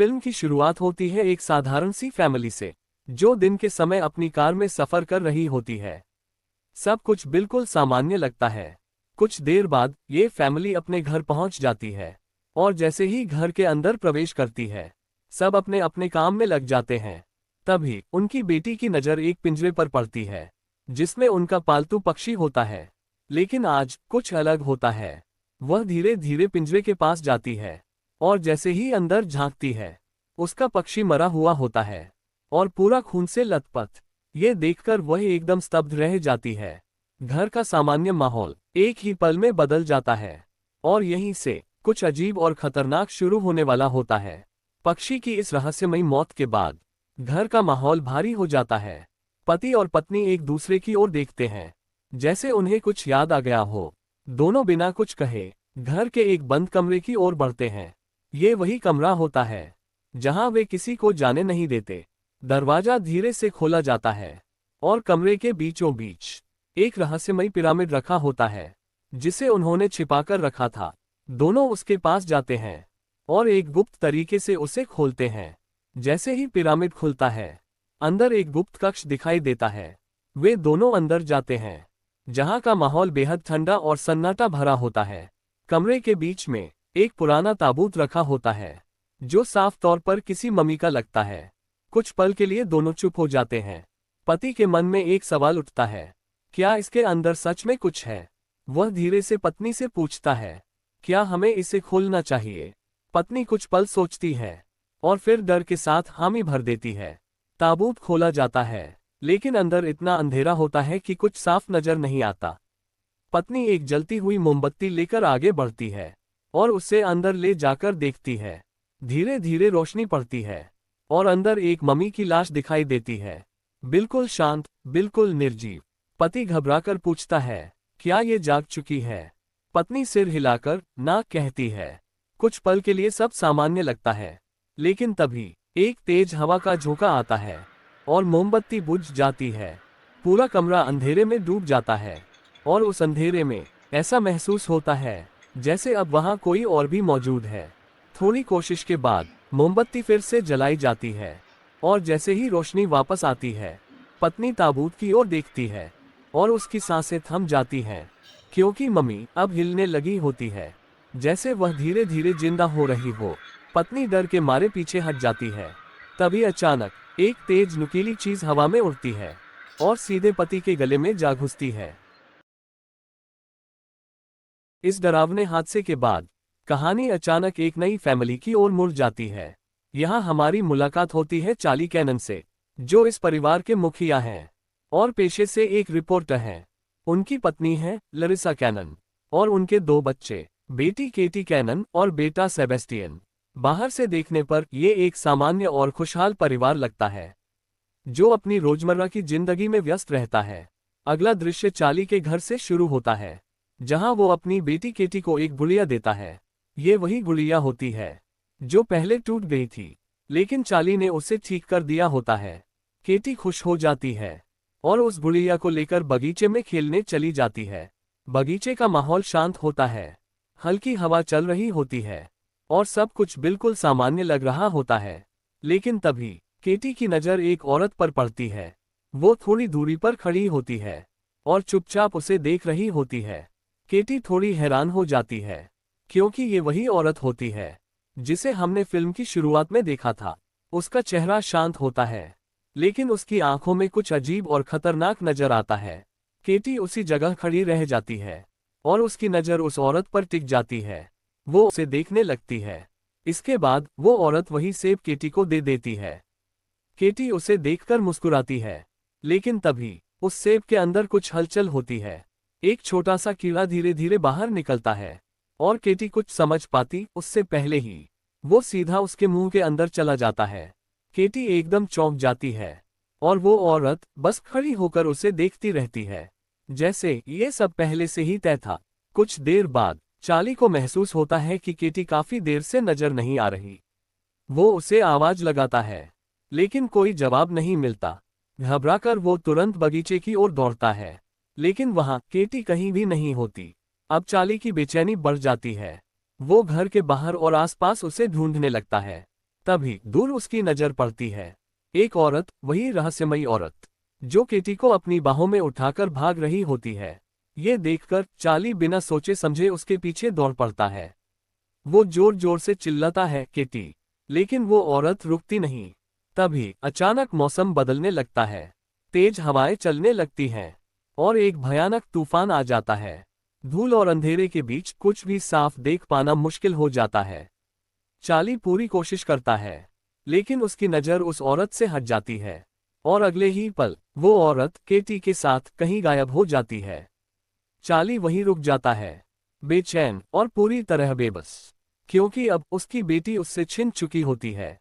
Film की शुरुआत होती है एक साधारण सी फैमिली से, जो दिन के समय अपनी कार में सफर कर रही होती है। सब कुछ बिल्कुल सामान्य लगता है। कुछ देर बाद ये फैमिली अपने घर पहुंच जाती है, और जैसे ही घर के अंदर प्रवेश करती है, सब अपने अपने काम में लग जाते हैं। तभी उनकी बेटी की नज़र एक पिंजरे पर पड़ती है, जिसमें उनका पालतू पक्षी होता है। लेकिन आज कुछ अलग होता है। वह धीरे धीरे पिंजरे के पास जाती है, और जैसे ही अंदर झांकती है, उसका पक्षी मरा हुआ होता है और पूरा खून से लथपथ। ये देखकर वह एकदम स्तब्ध रह जाती है। घर का सामान्य माहौल एक ही पल में बदल जाता है, और यहीं से कुछ अजीब और खतरनाक शुरू होने वाला होता है। पक्षी की इस रहस्यमयी मौत के बाद घर का माहौल भारी हो जाता है। पति और पत्नी एक दूसरे की ओर देखते हैं, जैसे उन्हें कुछ याद आ गया हो। दोनों बिना कुछ कहे घर के एक बंद कमरे की ओर बढ़ते हैं। ये वही कमरा होता है जहां वे किसी को जाने नहीं देते। दरवाजा धीरे से खोला जाता है, और कमरे के बीचों बीच एक रहस्यमयी पिरामिड रखा होता है, जिसे उन्होंने छिपाकर रखा था। दोनों उसके पास जाते हैं और एक गुप्त तरीके से उसे खोलते हैं। जैसे ही पिरामिड खुलता है, अंदर एक गुप्त कक्ष दिखाई देता है। वे दोनों अंदर जाते हैं, जहां का माहौल बेहद ठंडा और सन्नाटा भरा होता है। कमरे के बीच में एक पुराना ताबूत रखा होता है, जो साफ तौर पर किसी मम्मी का लगता है। कुछ पल के लिए दोनों चुप हो जाते हैं। पति के मन में एक सवाल उठता है, क्या इसके अंदर सच में कुछ है? वह धीरे से पत्नी से पूछता है, क्या हमें इसे खोलना चाहिए? पत्नी कुछ पल सोचती है, और फिर डर के साथ हामी भर देती है। ताबूत खोला जाता है, लेकिन अंदर इतना अंधेरा होता है कि कुछ साफ नजर नहीं आता। पत्नी एक जलती हुई मोमबत्ती लेकर आगे बढ़ती है, और उसे अंदर ले जाकर देखती है। धीरे धीरे रोशनी पड़ती है, और अंदर एक मम्मी की लाश दिखाई देती है, बिल्कुल शांत, बिल्कुल निर्जीव। पति घबराकर पूछता है, क्या ये जाग चुकी है? पत्नी सिर हिलाकर ना कहती है। कुछ पल के लिए सब सामान्य लगता है, लेकिन तभी एक तेज हवा का झोंका आता है, और मोमबत्ती बुझ जाती है। पूरा कमरा अंधेरे में डूब जाता है, और उस अंधेरे में ऐसा महसूस होता है जैसे अब वहां कोई और भी मौजूद है। थोड़ी कोशिश के बाद मोमबत्ती फिर से जलाई जाती है, और जैसे ही रोशनी वापस आती है, पत्नी ताबूत की ओर देखती है, और उसकी सांसें थम जाती हैं, क्योंकि मम्मी अब हिलने लगी होती है, जैसे वह धीरे धीरे जिंदा हो रही हो। पत्नी डर के मारे पीछे हट जाती है। तभी अचानक एक तेज नुकीली चीज हवा में उड़ती है, और सीधे पति के गले में जा घुसती है। इस डरावने हादसे के बाद कहानी अचानक एक नई फैमिली की ओर मुड़ जाती है। यहाँ हमारी मुलाकात होती है चार्ली कैनन से, जो इस परिवार के मुखिया हैं और पेशे से एक रिपोर्टर हैं। उनकी पत्नी है लरिसा कैनन, और उनके दो बच्चे, बेटी केटी कैनन और बेटा सेबेस्टियन। बाहर से देखने पर ये एक सामान्य और खुशहाल परिवार लगता है, जो अपनी रोजमर्रा की जिंदगी में व्यस्त रहता है। अगला दृश्य चार्ली के घर से शुरू होता है, जहां वो अपनी बेटी केटी को एक गुड़िया देता है। ये वही गुड़िया होती है जो पहले टूट गई थी, लेकिन चार्ली ने उसे ठीक कर दिया होता है। केटी खुश हो जाती है, और उस गुड़िया को लेकर बगीचे में खेलने चली जाती है। बगीचे का माहौल शांत होता है, हल्की हवा चल रही होती है, और सब कुछ बिल्कुल सामान्य लग रहा होता है। लेकिन तभी केटी की नज़र एक औरत पर पड़ती है। वो थोड़ी दूरी पर खड़ी होती है, और चुपचाप उसे देख रही होती है। केटी थोड़ी हैरान हो जाती है, क्योंकि ये वही औरत होती है जिसे हमने फिल्म की शुरुआत में देखा था। उसका चेहरा शांत होता है, लेकिन उसकी आंखों में कुछ अजीब और खतरनाक नजर आता है। केटी उसी जगह खड़ी रह जाती है, और उसकी नज़र उस औरत पर टिक जाती है। वो उसे देखने लगती है। इसके बाद वो औरत वही सेब केटी को दे देती है। केटी उसे देखकर मुस्कुराती है, लेकिन तभी उस सेब के अंदर कुछ हलचल होती है। एक छोटा सा कीड़ा धीरे धीरे बाहर निकलता है, और केटी कुछ समझ पाती उससे पहले ही वो सीधा उसके मुंह के अंदर चला जाता है। केटी एकदम चौंक जाती है, और वो औरत बस खड़ी होकर उसे देखती रहती है, जैसे ये सब पहले से ही तय था। कुछ देर बाद चार्ली को महसूस होता है कि केटी काफी देर से नजर नहीं आ रही। वो उसे आवाज लगाता है, लेकिन कोई जवाब नहीं मिलता। घबराकर वो तुरंत बगीचे की ओर दौड़ता है, लेकिन वहां केटी कहीं भी नहीं होती। अब चार्ली की बेचैनी बढ़ जाती है। वो घर के बाहर और आसपास उसे ढूंढने लगता है, तभी दूर उसकी नजर पड़ती है। एक औरत, वही रहस्यमयी औरत, जो केटी को अपनी बाहों में उठाकर भाग रही होती है। ये देखकर चार्ली बिना सोचे समझे उसके पीछे दौड़ पड़ता है। वो जोर जोर से चिल्लाता है, केटी, लेकिन वो औरत रुकती नहीं। तभी अचानक मौसम बदलने लगता है। तेज हवाएं चलने लगती हैं और एक भयानक तूफान आ जाता है। धूल और अंधेरे के बीच कुछ भी साफ देख पाना मुश्किल हो जाता है। चार्ली पूरी कोशिश करता है, लेकिन उसकी नज़र उस औरत से हट जाती है और अगले ही पल वो औरत केटी के साथ कहीं गायब हो जाती है। चार्ली वहीं रुक जाता है, बेचैन और पूरी तरह बेबस, क्योंकि अब उसकी बेटी उससे छिन चुकी होती है।